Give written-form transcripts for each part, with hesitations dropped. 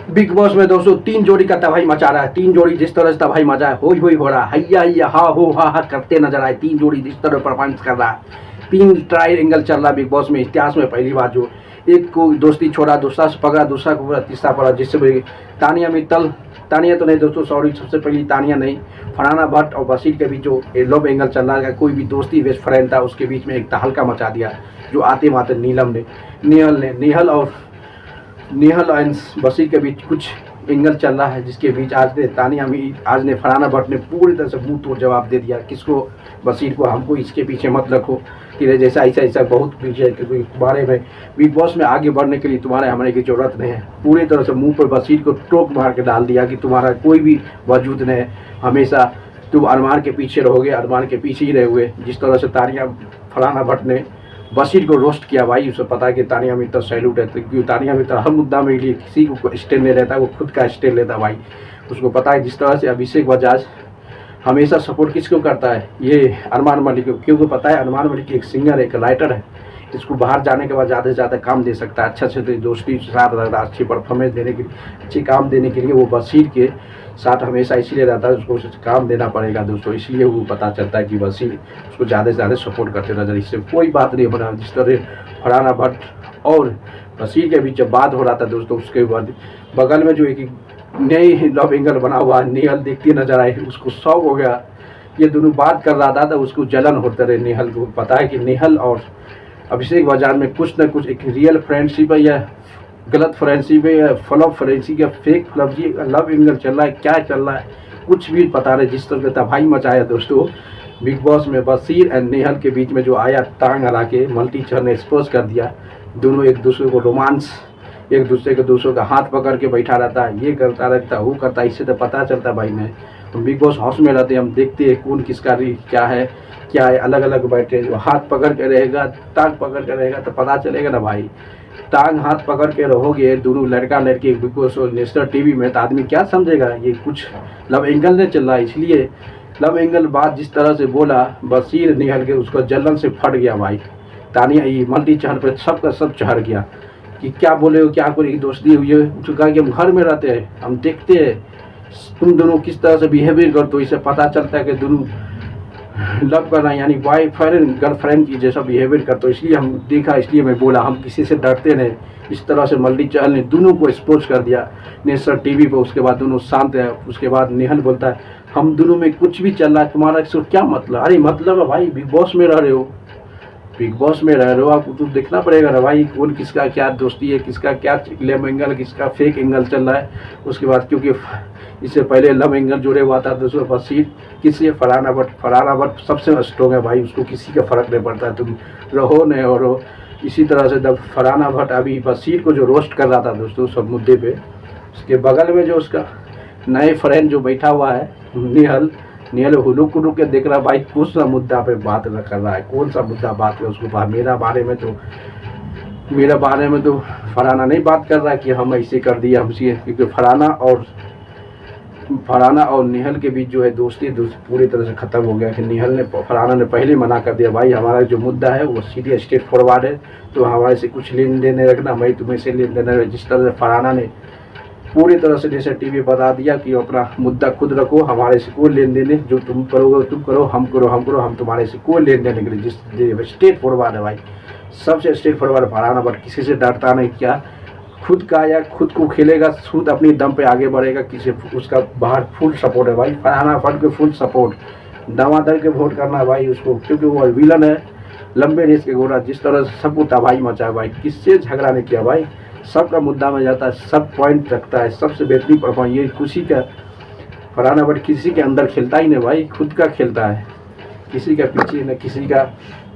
Big boss में दोस्तों 3 जोड़ी का तबाही मचा रहा है। 3 जोड़ी जिस तरह से तबाही मचा है, हो रहा है, हैया हैया हा हो हा करते नजर आए। 3 जोड़ी जिस तरह परफॉर्मेंस कर रहा है, 3 ट्राई एंगल चल रहा है बिग बॉस में। इतिहास में पहली बार जो एक को दोस्ती छोड़ा, दूसरा से पकड़ा, दूसरा को पूरा, तीसरा पड़ा, जिससे बड़ी तानिया मित्तल, तानिया तो नहीं दोस्तों, सॉरी, सबसे पहली तानिया नहीं, फरहाना भट्ट और बशीर के बीच जो लव एंगल चल रहा है, कोई भी दोस्ती बेस्ट फ्रेंड था उसके बीच में एक तहलका मचा दिया, जो आते माते नेहल एंड बशीर के बीच कुछ एंगल चल रहा है, जिसके बीच आज ने फरहाना भट्ट ने पूरी तरह से मुंह तोड़ जवाब दे दिया। किसको? बशीर को। हमको इसके पीछे मत रखो कि जैसा ऐसा बहुत पीछे, क्योंकि तुम्हारे में बिग बॉस में आगे बढ़ने के लिए तुम्हारे हमारे की जरूरत नहीं है। पूरी तरह से मुंह पर बशीर को टोक मार के डाल दिया कि तुम्हारा कोई भी वजूद नहीं है, हमेशा तुम अरमान के पीछे रहोगे, अरमान के पीछे ही रहोगे। जिस तरह से फरहाना भट्ट ने बशीर को रोस्ट किया भाई, उसे पता है कि तानिया मित्तल सैल्यूट है, क्योंकि तानिया मित्तल हर मुद्दा में लिए किसी को स्टैंड नहीं रहता, वो खुद का स्टैंड लेता भाई। उसको पता है जिस तरह से अभिषेक बजाज हमेशा सपोर्ट किसको करता है, ये अरमान मलिक को, क्योंकि पता है अरमान मलिक एक सिंगर है, एक राइटर है, इसको बाहर जाने के बाद ज़्यादा से ज़्यादा काम दे सकता है, अच्छा से दोस्ती साथ रहता है, अच्छी परफॉर्मेंस देने के लिए, अच्छी काम देने के लिए वो बशीर के साथ हमेशा इसलिए रहता है, उसको काम देना पड़ेगा दोस्तों, इसलिए वो पता चलता है कि बशीर उसको ज़्यादा से ज़्यादा सपोर्ट करते नजर। इससे कोई बात नहीं बना। जिस तरह फरहाना भट्ट और बशीर के बीच जब बात हो रहा था दोस्तों, उसके बाद बगल में जो एक नई लव एंगल बना हुआ नेहल देखती नजर आई, उसको शौक हो गया। ये दोनों बात कर रहा था तो उसको जलन होते रहे। नेहल को पता है कि नेहल और अभिषेक बजाज में कुछ न कुछ एक रियल फ्रेंडशिप है, या गलत फ्रेंडशिप है, या फ्लॉप फ्रेंडशिप, या फेक लव एंगल चल रहा है, क्या चल रहा है कुछ भी पता नहीं। जिस तरह तबाही मचाया दोस्तों बिग बॉस में बशीर एंड नेहल के बीच में जो आया, टांग हला के मल्टी चर ने एक्सपोज कर दिया। दोनों एक दूसरे को रोमांस, एक दूसरे का हाथ पकड़ के बैठा रहता है, ये करता रहता, वो करता, इससे तो पता चलता भाई मैं तो बिग बॉस हाउस में रहते हम देखते हैं कौन किसका क्या है, अलग अलग बैठे, जो हाथ पकड़ के रहेगा, टांग पकड़ के रहेगा तो पता चलेगा ना भाई। टांग हाथ पकड़ के रहोगे दोनों लड़का लड़की बिग बॉस नेशनल टीवी में, तो आदमी क्या समझेगा ये कुछ लव एंगल नहीं चल रहा है। इसलिए लव एंगल बात जिस तरह से बोला बशीर निकल के, उसको जलन से फट गया भाई। तानिया ये मल्टी चहर पर सबका सब चढ़ गया कि क्या बोले हो, क्या कोई दोस्ती हुई है। उसको कहा कि हम घर में रहते हैं, हम देखते हैं तुम दोनों किस तरह से बिहेवियर करते हो, इससे पता चलता है कि दोनों लव करना यानी बॉयफ्रेंड गर्लफ्रेंड की जैसा बिहेवियर करते हो, इसलिए हम देखा, इसलिए मैं बोला, हम किसी से डरते नहीं। इस तरह से मल्टी चहल ने दोनों को एक्सपोज कर दिया नेशनल टीवी पर। उसके बाद दोनों शांत है। उसके बाद नेहल बोलता है हम दोनों में कुछ भी चल रहा है, तुम्हारा इसको क्या मतलब? अरे मतलब है भाई, बिग बॉस में रह रहे हो, बिग बॉस में रह रहे हो, आपको तो देखना पड़ेगा ना भाई कौन किसका क्या दोस्ती है, किसका क्या लव एंगल, किसका फेक एंगल चल रहा है। उसके बाद क्योंकि इससे पहले लव एंगल जुड़े हुआ था दूसरे बशीर किसी फरहाना भट्ट सबसे स्ट्रॉन्ग है भाई, उसको किसी का फर्क नहीं पड़ता, तुम रहो नहीं और रहो। इसी तरह से जब फरहाना भट्ट अभी बशीर को जो रोस्ट कर रहा था दोस्तों सब मुद्दे पे, उसके बगल में जो उसका नए फ्रेंड जो बैठा हुआ है नेहल हुलुक कुलुक के देख रहा भाई कौन सा मुद्दा पे बात कर रहा है, कौन सा मुद्दा बात है उसको। मेरा बारे में तो फरहाना नहीं बात कर रहा है कि हम ऐसे कर दिए हमसे, क्योंकि फरहाना और नेहल के बीच जो है दोस्ती पूरी तरह से ख़त्म हो गया कि फरहाना ने पहले मना कर दिया भाई हमारा जो मुद्दा है वो सीधे स्ट्रेट फॉरवर्ड है, तो हमारे से कुछ लेन देन रखना, मैं तुम्हें से लेन देन। जिस तरह से फरहाना ने पूरी तरह से जैसे टीवी बता दिया कि अपना मुद्दा खुद रखो, हमारे से कोई लेन देन, जो तुम करोगे तुम करो, हम तुम्हारे से कोई लेन देन के लिए। जिस स्ट्रेट फॉरवर्ड है भाई, सबसे स्ट्रेट फॉरवर्ड फरहाना भट्ट, किसी से डरता नहीं, क्या खुद का या खुद को खेलेगा, खुद अपनी दम पे आगे बढ़ेगा, किसी उसका बाहर फुल सपोर्ट है भाई। फरहाना भट्ट के फुल सपोर्ट, दमादर के वोट करना है भाई उसको, क्योंकि वो विलन है, लंबे रेस के घोड़ा। जिस तरह से सबको तबाही मचाया भाई, किससे झगड़ा नहीं किया भाई, सबका मुद्दा में जाता है, सब पॉइंट रखता है, सबसे बेहतरीन परफॉर्मेंस ये खुशी का। फरहाना भट्ट किसी के अंदर खेलता ही नहीं भाई, खुद का खेलता है, किसी का पीछे न किसी का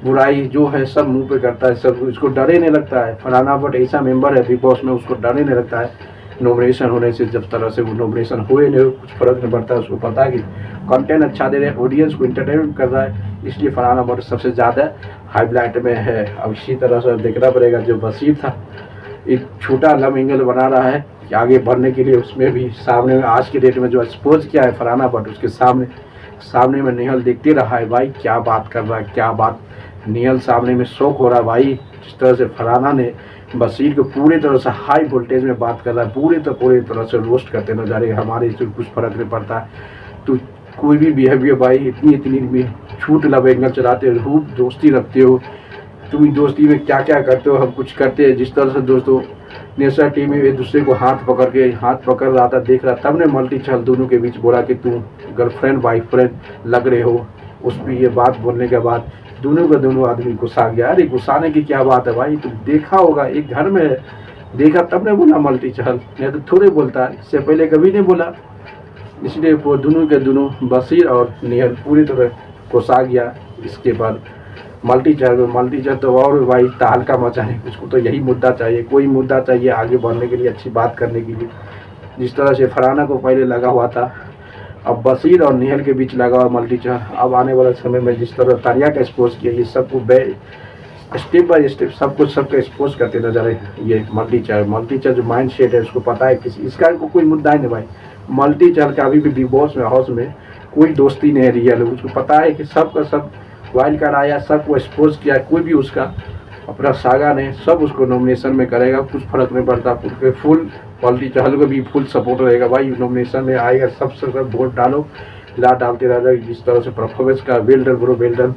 बुराई जो है सब मुंह पे करता है, सब उसको डरे नहीं लगता है। फरहाना भट्ट ऐसा मेंबर है बिग बॉस में, उसको डरे नहीं लगता है नॉमिनेशन होने से। जब तरह से वो नॉमिनेशन हुए नहीं, कुछ फर्क नहीं पड़ता है, उसको पता है कि कंटेंट अच्छा दे रहे हैं, ऑडियंस को इंटरटेनमेंट कर रहा है, इसलिए फरहाना भट्ट सबसे ज़्यादा हाईलाइट में है। अब इसी तरह से देखना पड़ेगा जो बशीर था एक छोटा लव एंगल बना रहा है कि आगे बढ़ने के लिए, उसमें भी सामने में आज के डेट में जो एक्सपोज किया है फरहाना भट्ट, उसके सामने में नेहल देखते रहा है भाई क्या बात कर रहा है, क्या बात। नेहल सामने में शौक हो रहा है भाई, जिस तरह से फरहाना ने बशीर को पूरी तरह से हाई वोल्टेज में बात कर रहा है, पूरी तरह से रोस्ट करते नजर आ रहे, हमारे इससे कुछ फर्क नहीं पड़ता। तो कोई भी बिहेवियर भाई इतनी भी छूट लव एंगल चलाते हो, खूब दोस्ती रखते हो, तुम दोस्ती में क्या क्या करते हो, हम कुछ करते हैं। जिस तरह से दोस्तों नेशनल टीम में एक दूसरे को हाथ पकड़ रहा था, देख रहा, तब ने मल्टी चाल दोनों के बीच बोला कि तुम गर्लफ्रेंड बॉयफ्रेंड लग रहे हो। उस पर ये बात बोलने के बाद दोनों आदमी गुस्सा गया। अरे गुस्साने की क्या बात है भाई, तुम देखा होगा, एक घर में देखा तब ने बोला मल्टी चाल, नहीं तो थोड़े बोलता है, इससे पहले कभी नहीं बोला। इसलिए वो दोनों बशीर और निहल पूरी तरह गुस्सा गया। इसके बाद मल्टी चाल तो और भाई तहलका मचाने, उसको तो यही मुद्दा चाहिए, कोई मुद्दा चाहिए आगे बढ़ने के लिए, अच्छी बात करने के लिए। जिस तरह से फरहाना को पहले लगा हुआ था, अब बशीर और निहल के बीच लगा हुआ मल्टी चाल, अब आने वाले समय में जिस तरह तानिया का एक्सपोज किया, ये सबको स्टेप बाय स्टेप सबको एक्सपोज करते नजर आए। ये मल्टी चाल जो माइंड सेट है, उसको पता है किसी इसका कोई मुद्दा ही नहीं भाई। मल्टी चाल का अभी भी बिग बॉस में हाउस में कोई दोस्ती नहीं है रियल, उसको पता है कि सबका सब वाइल्ड कार्ड आया, सबको एक्सपोज किया, कोई भी उसका अपना सागा नहीं, सब उसको नॉमिनेशन में करेगा, कुछ फर्क नहीं पड़ता। उसके फुल मल्टी चाल को भी फुल सपोर्ट रहेगा भाई, नॉमिनेशन में आएगा, सबसे सब वोट डालो, डालते रह जाएगी। जिस तरह से परफॉर्मेंस का well done bro, well done.